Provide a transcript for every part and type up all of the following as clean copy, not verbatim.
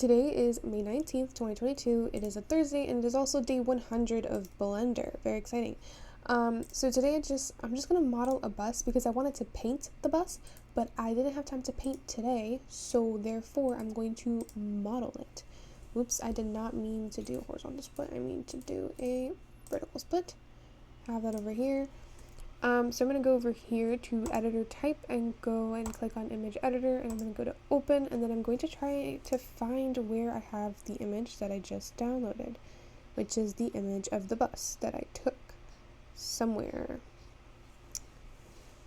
Today is May 19th, 2022. It is a Thursday and it is also day 100 of Blender. Very exciting. So today I'm just gonna model a bus because I wanted to paint the bus, but I didn't have time to paint today, so therefore I'm going to model it. Oops, I did not mean to do a horizontal split. I mean to do a vertical split. Have that over here. So I'm going to go over here to editor type and go and click on image editor, and I'm going to go to open, and then I'm going to try to find where I have the image that I just downloaded, which is the image of the bus that I took somewhere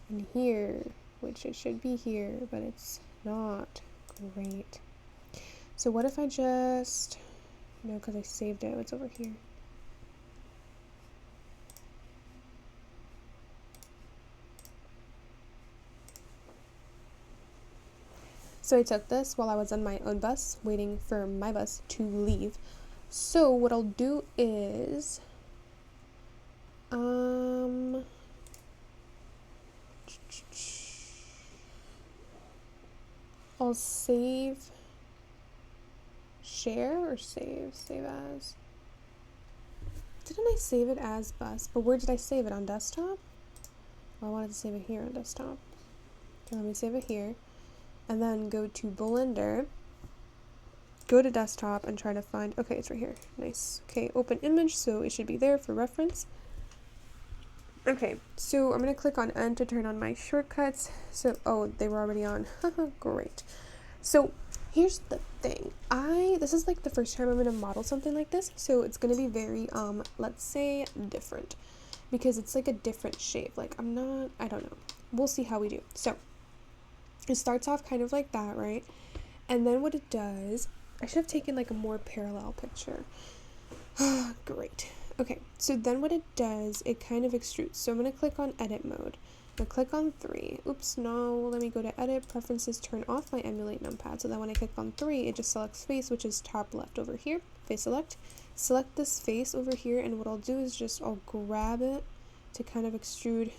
in here, which it should be here, but it's not. Great. So what if I just, no, because I saved it, it's over here. So I took this while I was on my own bus, waiting for my bus to leave. So what I'll do is, I'll save, share or save as. Didn't I save it as bus? But where did I save it? On desktop? Well, I wanted to save it here on desktop. Okay, let me save it here. And then go to Blender, go to desktop and try to find, okay, it's right here. Nice. Okay, open image, so it should be there for reference. Okay, so I'm going to click on N to turn on my shortcuts. So, oh, they were already on. Great. So here's the thing. This is like the first time I'm going to model something like this. So it's going to be very, let's say different, because it's like a different shape. Like I don't know. We'll see how we do. So it starts off kind of like that, right? And then what it does, I should have taken like a more parallel picture. Great. Okay, so then what it does, it kind of extrudes. So I'm going to click on edit mode. I'm going to click on 3. Oops, no, let me go to edit, preferences, turn off my emulate numpad. So that when I click on 3, it just selects face, which is top left over here. Face select. Select this face over here, and what I'll do is just I'll grab it to kind of extrude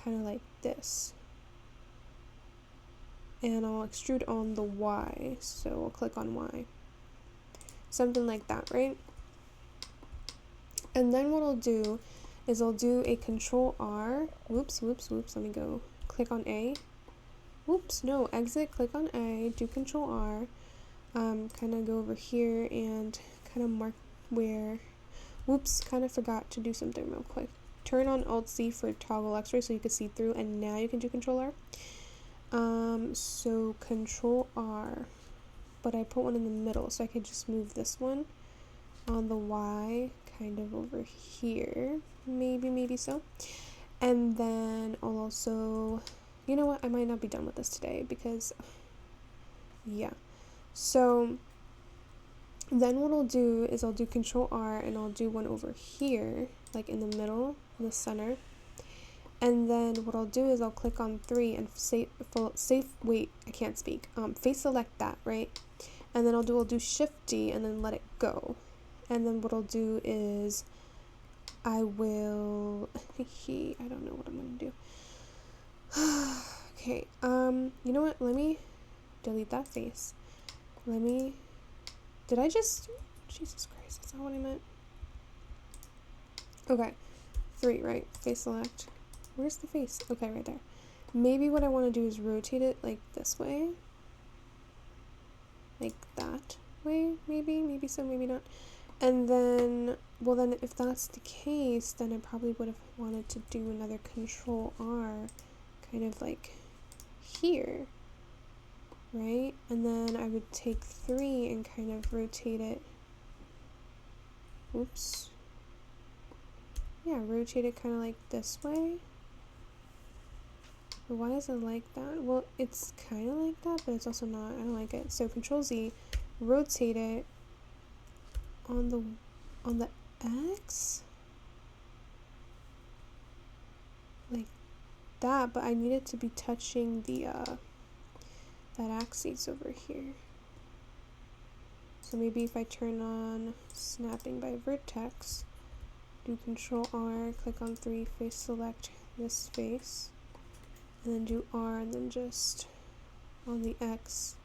kind of like this. And I'll extrude on the Y, so I'll click on Y. Something like that, right? And then what I'll do is I'll do a control R. Whoops, let me go. Click on A. Whoops, no, exit, click on A, do control R. Kind of go over here and kind of mark where, whoops, kind of forgot to do something real quick. Turn on Alt-C for toggle X-ray so you can see through, and now you can do control R. So control R, but I put one in the middle, so I could just move this one on the Y kind of over here, maybe so. And then I'll also, you know what, I might not be done with this today because, yeah. So then what I'll do is I'll do control R and I'll do one over here, like in the middle, in the center. And then what I'll do is I'll click on 3 and wait, I can't speak. Face select that, right? And then I'll do Shift D and then let it go. And then what I'll do is I will, I don't know what I'm gonna do. Okay, you know what? Let me delete that face. Did I just, Jesus Christ, that's not what I meant. Okay, 3, right? Face select. Where's the face? Okay, right there. Maybe what I want to do is rotate it like this way. Like that way, maybe so, maybe not. And then, well then if that's the case, then I probably would have wanted to do another control R kind of like here, right? And then I would take 3 and kind of rotate it. Oops. Yeah, rotate it kind of like this way. Why is it like that? Well, it's kind of like that, but it's also not. I don't like it. So Control Z, rotate it on the X, like that. But I need it to be touching the that axis over here. So maybe if I turn on snapping by vertex, do Control R, click on 3, face select this face. And then do R and then just on the X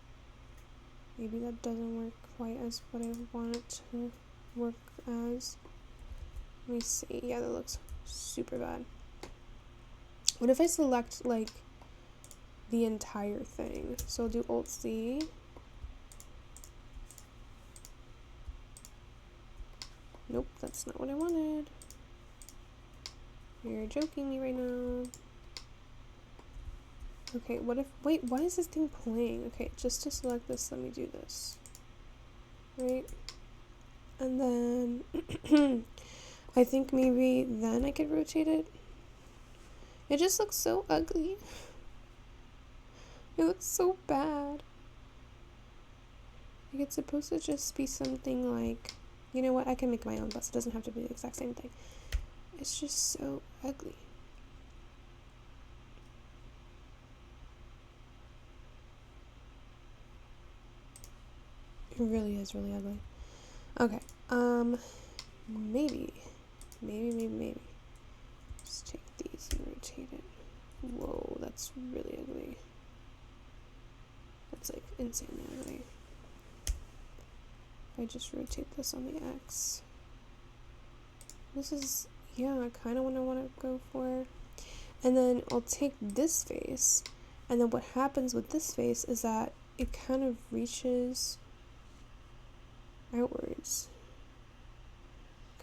maybe that doesn't work quite as what I want it to work as. Let me see. Yeah, that looks super bad. What if I select like the entire thing? So I'll do Alt-C. Nope, that's not what I wanted. You're joking me right now. Okay, what if, wait, why is this thing playing? Okay, just to select this, let me do this. Right? And then, I think maybe then I could rotate it. It just looks so ugly. It looks so bad. Like, it's supposed to just be something like, you know what, I can make my own bus. It doesn't have to be the exact same thing. It's just so ugly. It really is really ugly. Okay, maybe. Just take these and rotate it. Whoa, that's really ugly. That's like insanely ugly. If I just rotate this on the X. This is, yeah, kind of what I want to go for. And then I'll take this face, and then what happens with this face is that it kind of reaches outwards.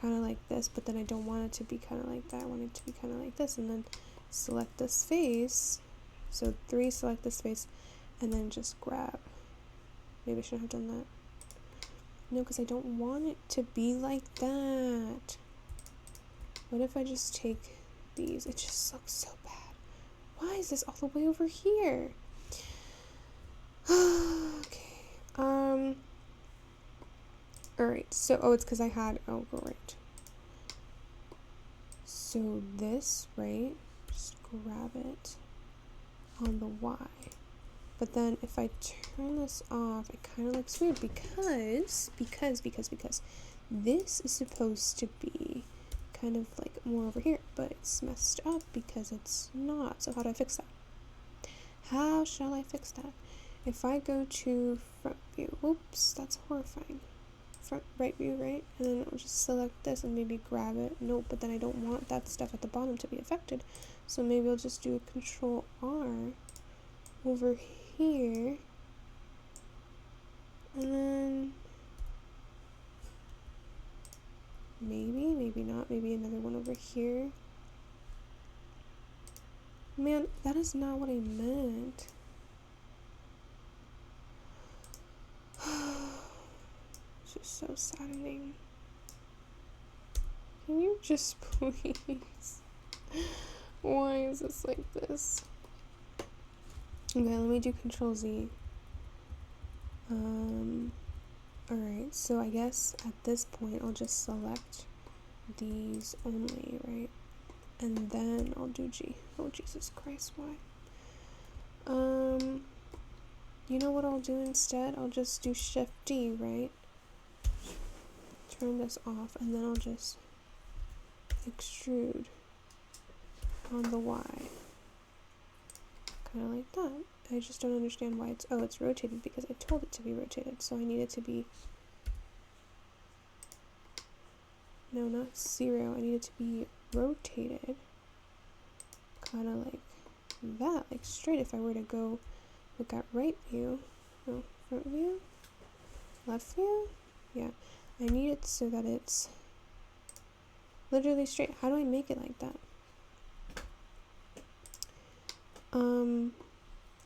Kind of like this, but then I don't want it to be kind of like that. I want it to be kind of like this, and then select this face. So 3, select this face, and then just grab. Maybe I shouldn't have done that. No, because I don't want it to be like that. What if I just take these? It just looks so bad. Why is this all the way over here? Okay. Alright, so, oh, it's because I had, oh, right. So this, right, just grab it on the Y. But then if I turn this off, it kind of looks weird because this is supposed to be kind of like more over here, but it's messed up because it's not. So how do I fix that? How shall I fix that? If I go to front view, whoops, that's horrifying. Front right view, right? And then I'll just select this and maybe grab it. Nope, but then I don't want that stuff at the bottom to be affected. So maybe I'll just do a Control R over here. And then maybe not, maybe another one over here. Man, that is not what I meant. It's just so saddening. Can you just please? Why is this like this? Okay, let me do Control Z. Alright, so I guess at this point I'll just select these only, right? And then I'll do G. Oh, Jesus Christ, why? You know what I'll do instead? I'll just do Shift D, right? Turn this off, and then I'll just extrude on the Y. Kind of like that. I just don't understand why it's, oh, it's rotated because I told it to be rotated, so I need it to be, no, not 0, I need it to be rotated, kind of like that, like straight. If I were to go look at right view, no, front view, left view, yeah, I need it so that it's literally straight. How do I make it like that?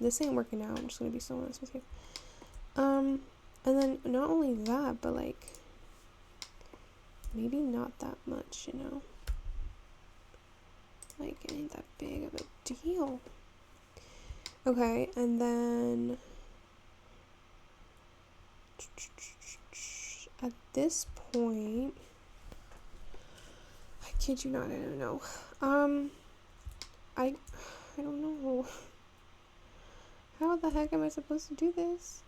This ain't working out. I'm just gonna be so honest with you. And then not only that, but like maybe not that much, you know? Like it ain't that big of a deal. Okay, and then at this point, I kid you not, I don't know. I don't know. How the heck am I supposed to do this?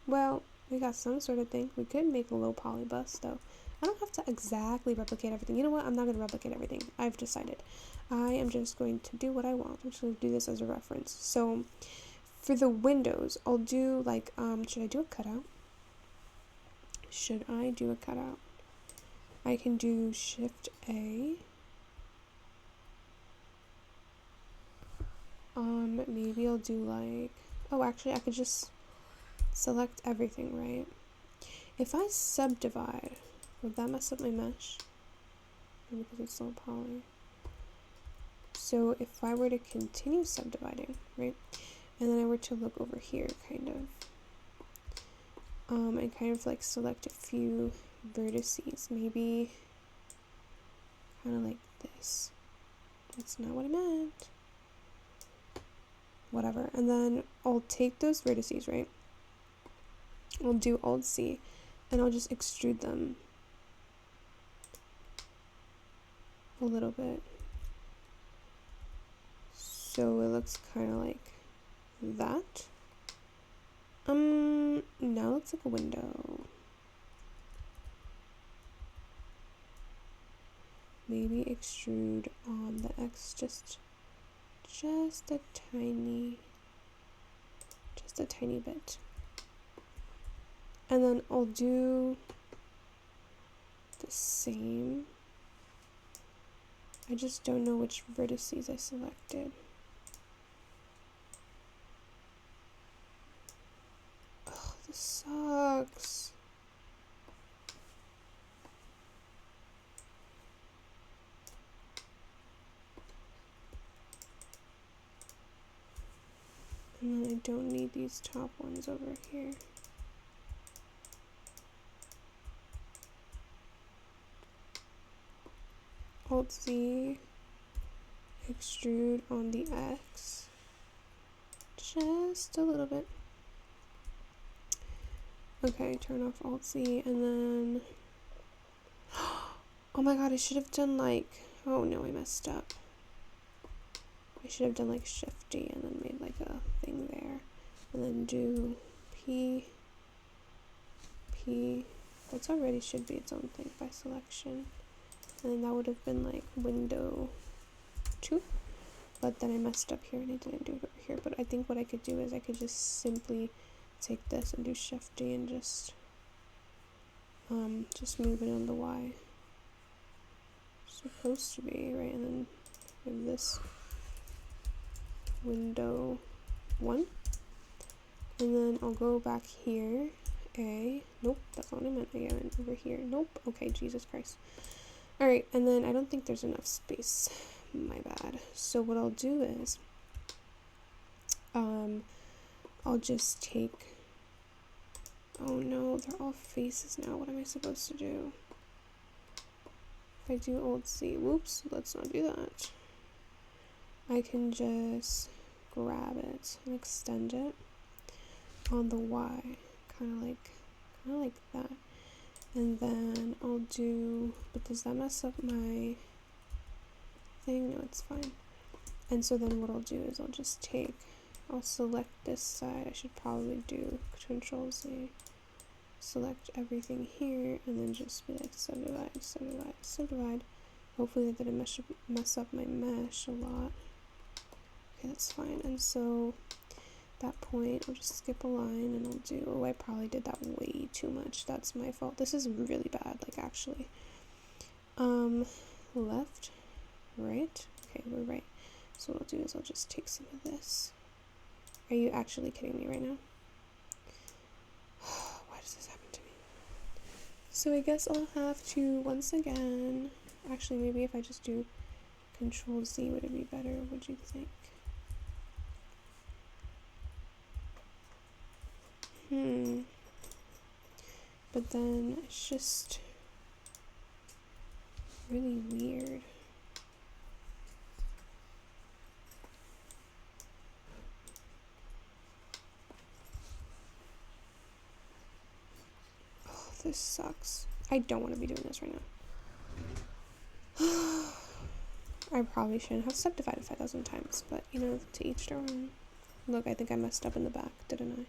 Well, we got some sort of thing. We could make a low poly bus though. I don't have to exactly replicate everything. You know what? I'm not going to replicate everything. I've decided. I am just going to do what I want. I'm just going to do this as a reference. So for the windows, I'll do like, should I do a cutout? I can do Shift A. Maybe I'll do like, oh, actually, I could just select everything, right? If I subdivide, would that mess up my mesh? Because it's still poly. So if I were to continue subdividing, right, and then I were to look over here, kind of, and kind of like select a few vertices, maybe kind of like this. That's not what I meant. Whatever. And then I'll take those vertices, right? I'll do Alt-C, and I'll just extrude them a little bit. So it looks kind of like that. Now it looks like a window. Maybe extrude on the X just a tiny bit. And then I'll do the same. I just don't know which vertices I selected. Oh, this sucks. And then I don't need these top ones over here. Alt-C, extrude on the X, just a little bit. Okay, turn off Alt-C, and then, oh my god, I should have done like, oh no, I messed up. I should have done like Shift D and then made like a thing there, and then do P, that's already should be its own thing by selection. And then that would have been like window 2, but then I messed up here and I didn't do it over here. But I think what I could do is I could just simply take this and do Shift D and just move it on the Y. Supposed to be, right? And then give this window 1. And then I'll go back here. Nope, that's not what I meant. I went over here. Nope. Okay, Jesus Christ. Alright, and then I don't think there's enough space. My bad. So what I'll do is, I'll just take, oh no, they're all faces now. What am I supposed to do? If I do Alt-C, whoops, let's not do that. I can just grab it and extend it on the Y, kind of like that. And then I'll do, but does that mess up my thing? No, it's fine. And so then what I'll do is I'll select this side. I should probably do Control-Z, select everything here, and then just be like subdivide. Hopefully that didn't mess up my mesh a lot. Okay, that's fine. And so that point, I'll just skip a line and I'll do, oh, I probably did that way too much. That's my fault. This is really bad, like actually. Left, right. Okay, we're right. So what I'll do is I'll just take some of this. Are you actually kidding me right now? Why does this happen to me? So I guess I'll have to, once again, actually maybe if I just do Control-Z, would it be better? Would you think? But then it's just really weird. Oh, this sucks. I don't want to be doing this right now. I probably shouldn't have subdivided 5,000 times, but you know, to each their own. Look, I think I messed up in the back, didn't I?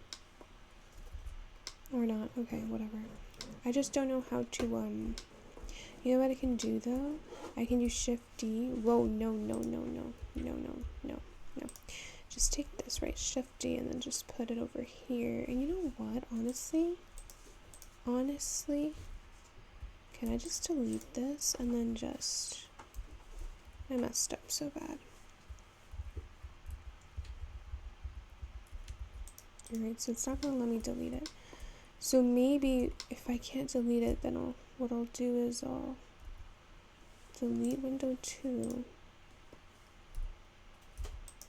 Or not. Okay, whatever. I just don't know how to, you know what I can do, though? I can use Shift D. Whoa, no. just take this, right, Shift D, and then just put it over here. And you know what, honestly, can I just delete this and then just, I messed up so bad. Alright, so it's not gonna let me delete it. So maybe if I can't delete it, then what I'll do is I'll delete window 2.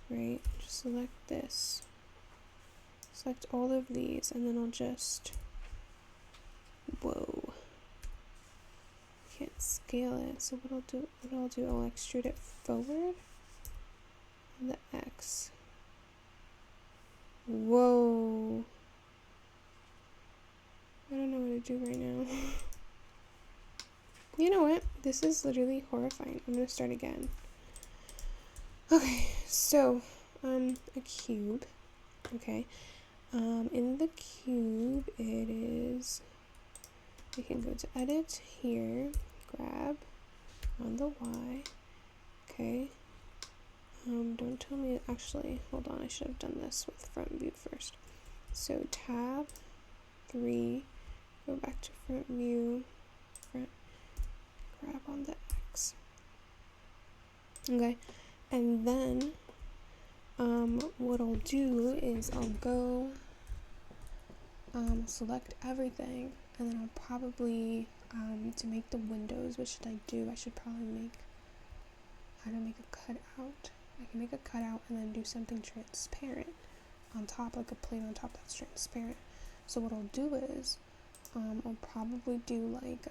Right, just select this. Select all of these, and then I'll just, whoa. Can't scale it. So what I'll do, I'll extrude it forward on the X. Whoa. I don't know what to do right now. You know what? This is literally horrifying. I'm gonna start again. Okay, so a cube. Okay. In the cube it is, we can go to edit here, grab on the Y. Okay. Don't tell me, actually, hold on, I should have done this with front view first. So tab 3, go back to front view, front, grab on the X. Okay, and then what I'll do is I'll go select everything, and then I'll probably to make the windows, what should I do? I should probably make how to make a cutout. I can make a cutout and then do something transparent on top, like a plane on top that's transparent. So what I'll do is I'll probably do like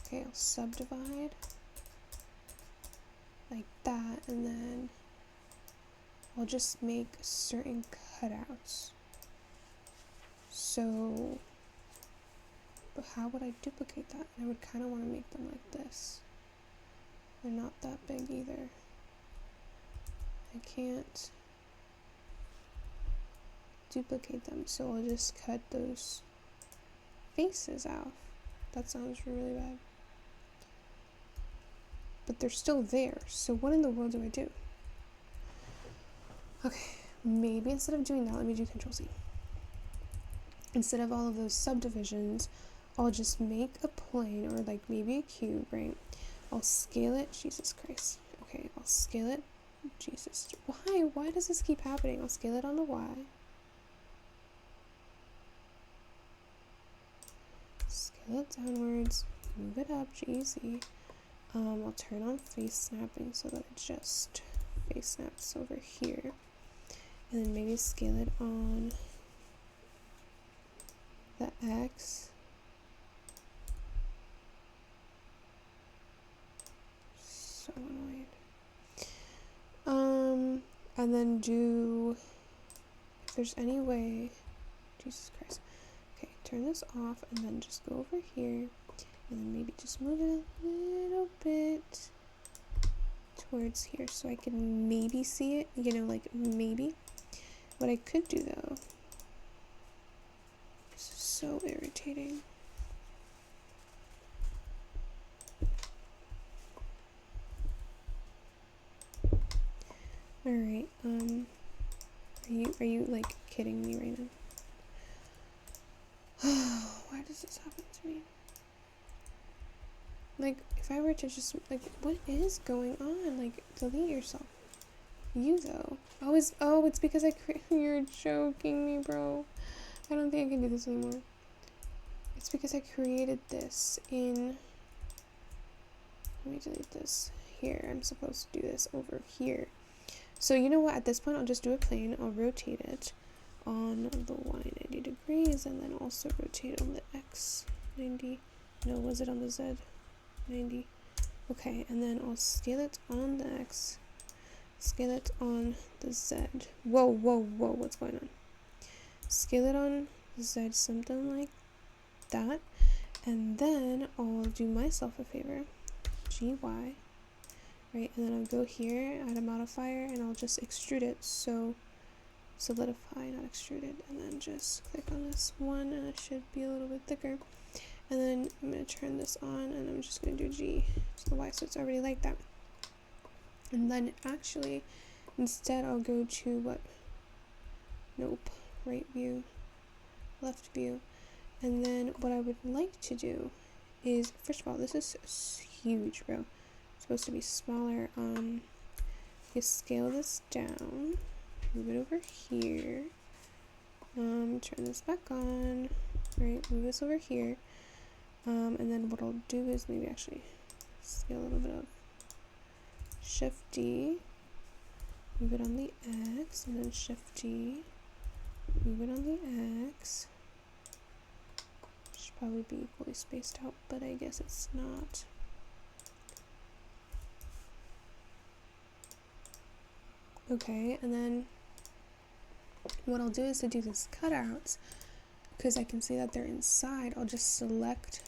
okay, I'll subdivide like that, and then I'll just make certain cutouts. So, but how would I duplicate that? I would kind of want to make them like this. They're not that big either. I can't duplicate them, so I'll just cut those faces out. That sounds really bad. But they're still there, so what in the world do I do? Okay, maybe instead of doing that, let me do Control C. Instead of all of those subdivisions, I'll just make a plane, or like maybe a cube, right? I'll scale it, Jesus Christ. Okay, I'll scale it, Jesus. Why does this keep happening? I'll scale it on the Y. Scale it downwards, move it up, GZ. I'll turn on face snapping so that it just face snaps over here. And then maybe scale it on the X. So annoying. And then do, if there's any way, Jesus Christ. Okay, turn this off and then just go over here and then maybe just move it a little bit towards here so I can maybe see it, you know, like maybe. What I could do though, this is so irritating. Alright, are you like kidding me right now? Why does this happen to me? Like, if I were to just, like, what is going on? Like, delete yourself. You, though. It's because you're joking me, bro. I don't think I can do this anymore. It's because I created this in, let me delete this here. I'm supposed to do this over here. So, you know what? At this point, I'll just do a plane. I'll rotate it on the Y 90 degrees, and then also rotate on the X 90. No, was it on the Z 90? Okay, and then I'll scale it on the X, scale it on the Z. Whoa, what's going on? Scale it on the Z, something like that, and then I'll do myself a favor, GY, right, and then I'll go here, add a modifier, and I'll just extrude it, so solidify, not extruded, and then just click on this one, and it should be a little bit thicker. And then I'm going to turn this on, and I'm just going to do G to the Y, so it's already like that. And then actually, Instead, I'll go to what? Nope. Right view, left view. And then what I would like to do is, first of all, this is huge, bro. It's supposed to be smaller. You scale this down, move it over here. Turn this back on. Right, move this over here. And then what I'll do is maybe actually scale a little bit up. Shift D, move it on the X, and then Shift D, move it on the X. Should probably be equally spaced out, but I guess it's not. Okay, and then what I'll do is to do these cutouts, because I can see that they're inside, I'll just select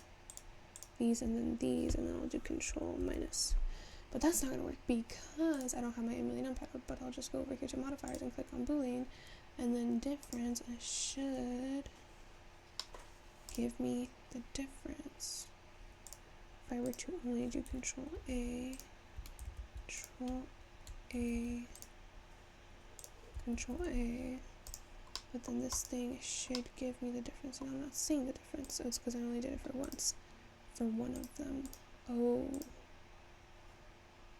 these and then these, and then I'll do Control minus. But that's not going to work because I don't have my emulate numpad up, but I'll just go over here to modifiers and click on Boolean, and then difference, and it should give me the difference. If I were to only do Control A, Control A, but then this thing should give me the difference, and I'm not seeing the difference, so it's because I only did it for once, for one of them. Oh,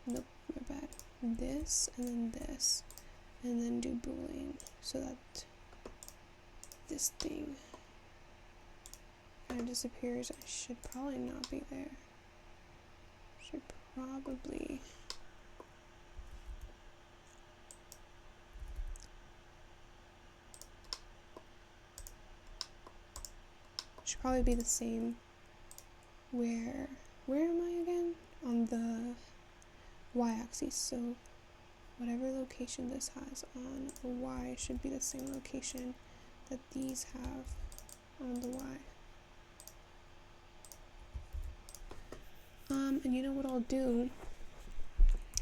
nope, my bad. This, and then this, and then do Boolean, so that this thing kind of disappears. I should probably not be there. Should probably... should probably be the same. Where am I again? On the y-axis, so whatever location this has on the y should be the same location that these have on the y. And you know what I'll do?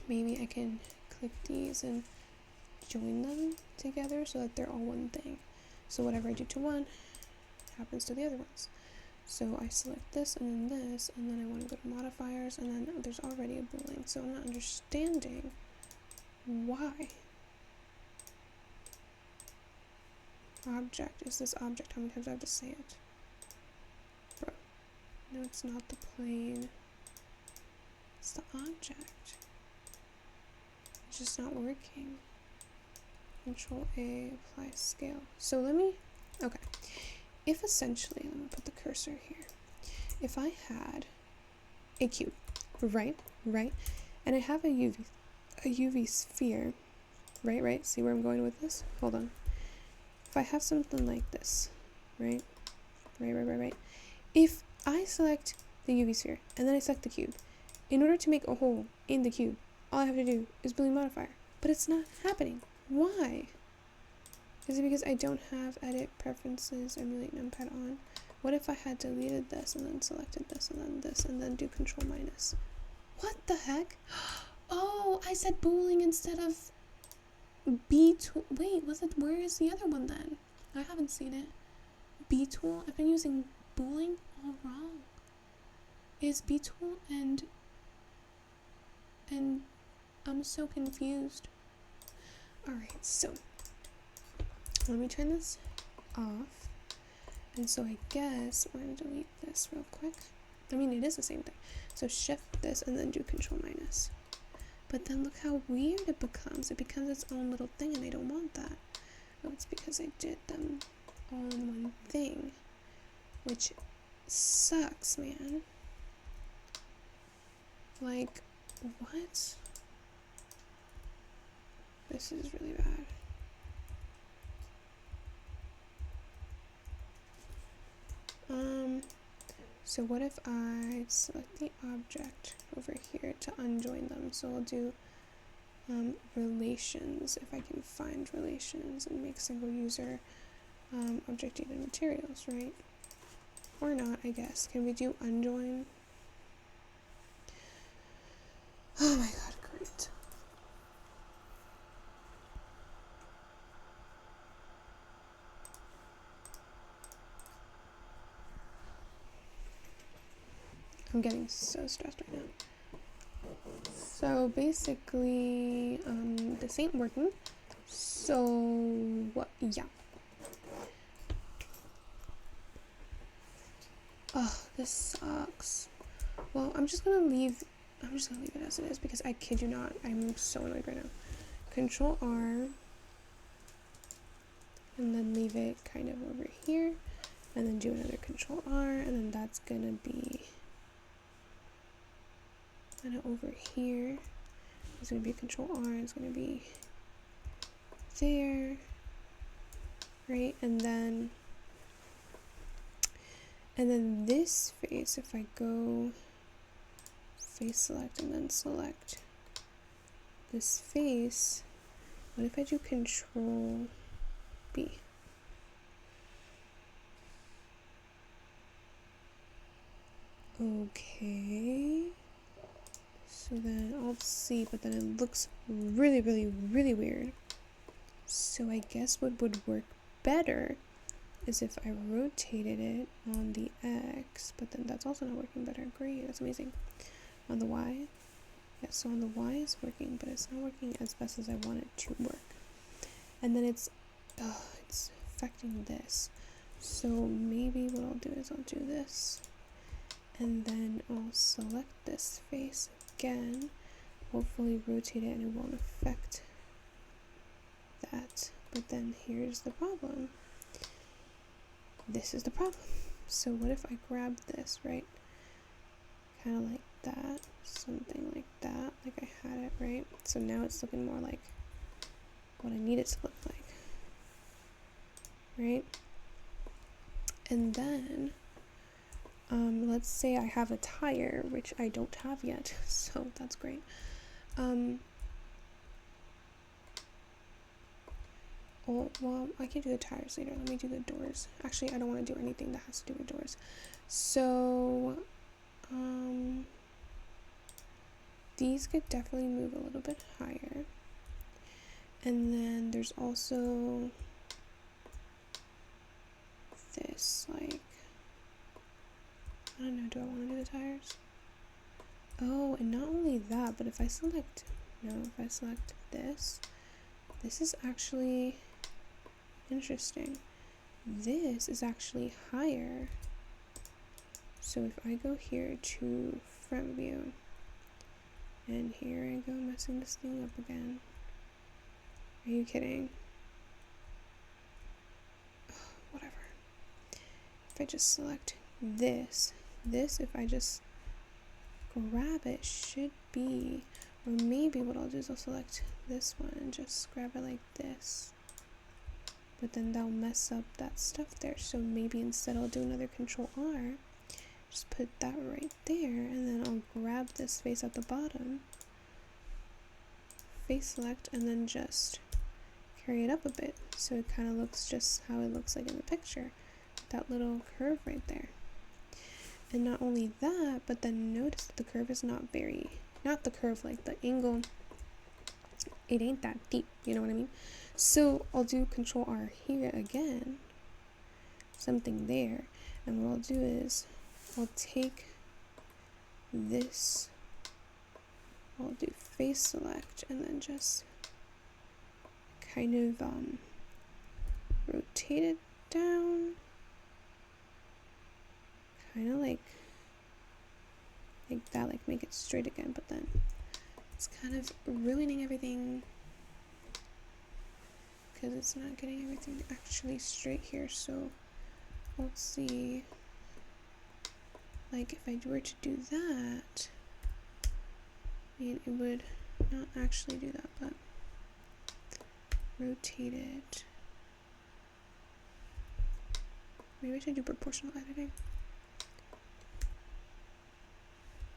Maybe I can click these and join them together so that they're all one thing. So whatever I do to one happens to the other ones. So I select this and then this, and then I want to go to modifiers, and then there's already a Boolean, so I'm not understanding why. Object, is this object? How many times do I have to say it? Bro. No, it's not the plane. It's the object. It's just not working. Control A, apply scale. So let me, okay. If essentially, let me put the cursor here. If I had a cube, right, and I have a UV sphere, right, see where I'm going with this? Hold on. If I have something like this, right, if I select the UV sphere and then I select the cube, in order to make a hole in the cube, all I have to do is Boolean modifier, but it's not happening. Why? Is it because I don't have edit preferences emulate numpad on? What if I had deleted this and then selected this and then this and then do Control minus? What the heck? Oh, I said Boolean instead of B tool. Wait, where is the other one then? I haven't seen it. B tool? I've been using Boolean all wrong. Is B tool and I'm so confused. Alright, so let me turn this off. And so I guess we're going to delete this real quick. I mean, it is the same thing. So shift this and then do Control minus. But then look how weird it becomes. It becomes its own little thing, and I don't want that. Oh, it's because I did them all in one thing, which sucks, man. Like, what? This is really bad. So what if I select the object over here to unjoin them? So I'll do relations, if I can find relations, and make single user object data materials, right? Or not, I guess. Can we do unjoin? Oh my god, great. I'm getting so stressed right now. So basically, this ain't working. So, yeah. Oh, this sucks. Well, I'm just gonna leave it as it is because I kid you not, I'm so annoyed right now. Control R, and then leave it kind of over here, and then do another Control R, and then that's gonna be kind of over here. It's gonna be Control R, it's gonna be there, right? And then this face, if I go face select and then select this face, what if I do Control B? Okay. So then Alt C, but then it looks really, really, really weird. So I guess what would work better is if I rotated it on the X, but then that's also not working better. Great, that's amazing. On the Y, yeah, so on the Y is working, but it's not working as best as I want it to work. And then it's affecting this. So maybe what I'll do is I'll do this, and then I'll select this face again, hopefully rotate it and it won't affect that. But then here's the problem. This is the problem. So what if I grab this, right? Kind of like that, something like that, like I had it, right? So now it's looking more like what I need it to look like, right? And then let's say I have a tire, which I don't have yet, so that's great. Well, I can do the tires later. Let me do the doors. Actually, I don't want to do anything that has to do with doors. So, these could definitely move a little bit higher. And then there's also this, like, I don't know, do I want to do the tires? Oh, and not only that, but if I select this is actually interesting. This is actually higher. So if I go here to front view, and here I go messing this thing up again. Are you kidding? Whatever. If I just select this, if I just grab it, should be, or maybe what I'll do is I'll select this one and just grab it like this. But then that'll mess up that stuff there. So maybe instead I'll do another Control R, just put that right there, and then I'll grab this face at the bottom, face select, and then just carry it up a bit so it kind of looks just how it looks like in the picture, that little curve right there. And not only that, but then notice that the curve is not the curve, like the angle, it ain't that deep, you know what I mean? So I'll do Control R here again, something there, and what I'll do is I'll take this, I'll do face select, and then just kind of rotate it down, kind of like that, like make it straight again, but then it's kind of ruining everything because it's not getting everything actually straight here. So let's see, like if I were to do that, I mean, it would not actually do that, but rotate it. Maybe I should do proportional editing,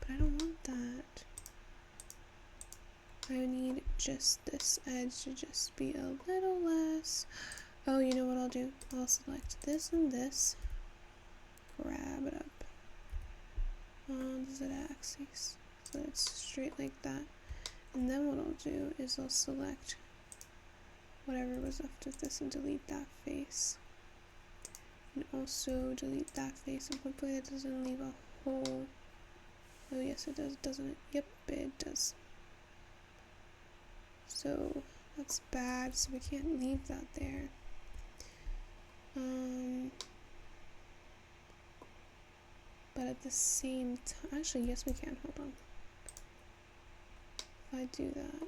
but I don't want that. I need just this edge to just be a little less. Oh, you know what I'll do? I'll select this and this, grab it up on the z-axis so it's straight like that. And then what I'll do is I'll select whatever was left of this and delete that face. And also delete that face, and hopefully it doesn't leave a hole. Oh yes it does, doesn't it? Yep, it does. So that's bad, so we can't leave that there. But at the same time, actually, yes, we can. Hold on. If I do that.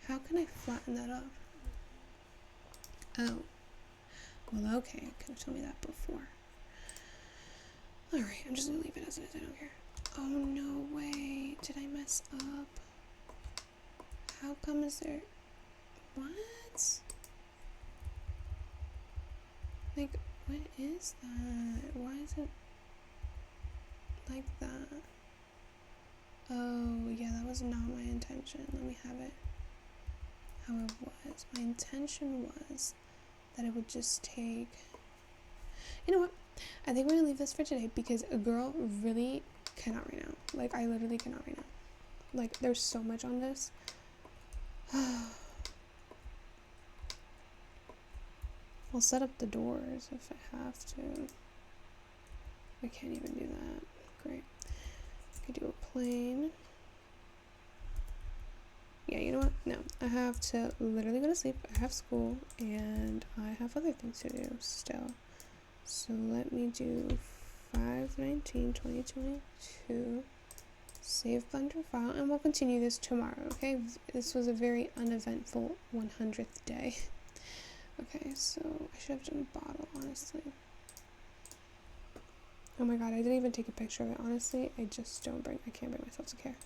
How can I flatten that up? Oh. Well, okay. You could have told me that before. Alright, I'm just gonna leave it as it is. I don't care. Oh, no way. Did I mess up? How come is there... What? Like, what is that? Why is it like that? Oh, yeah, that was not my intention. Let me have it how it was. My intention was that it would just take... You know what? I think we're gonna leave this for today because a girl really cannot right now. Like, I literally cannot right now. Like, there's so much on this. I'll set up the doors if I have to. I can't even do that. Great. I could do a plane. Yeah, you know what? No. I have to literally go to sleep. I have school and I have other things to do still. So let me do 5/19/2022. Save Blender file, and we'll continue this tomorrow, okay? This was a very uneventful 100th day. Okay, so I should have done a bottle, honestly. Oh my god, I didn't even take a picture of it, honestly. I can't bring myself to care.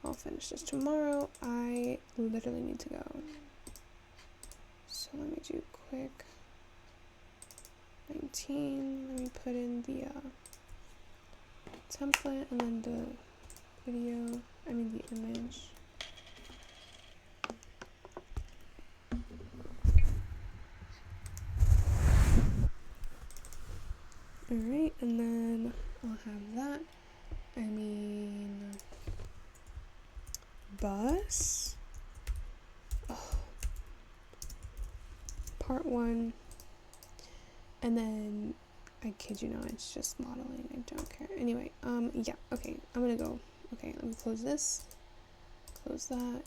I'll finish this tomorrow. I literally need to go. So let me do quick 19. Let me put in the template and then the image. Alright, and then I'll have that. Bus. Oh. Part 1. And then, I kid you not, it's just modeling. I don't care. Anyway, yeah, okay, I'm gonna go. Okay, let me close this. Close that.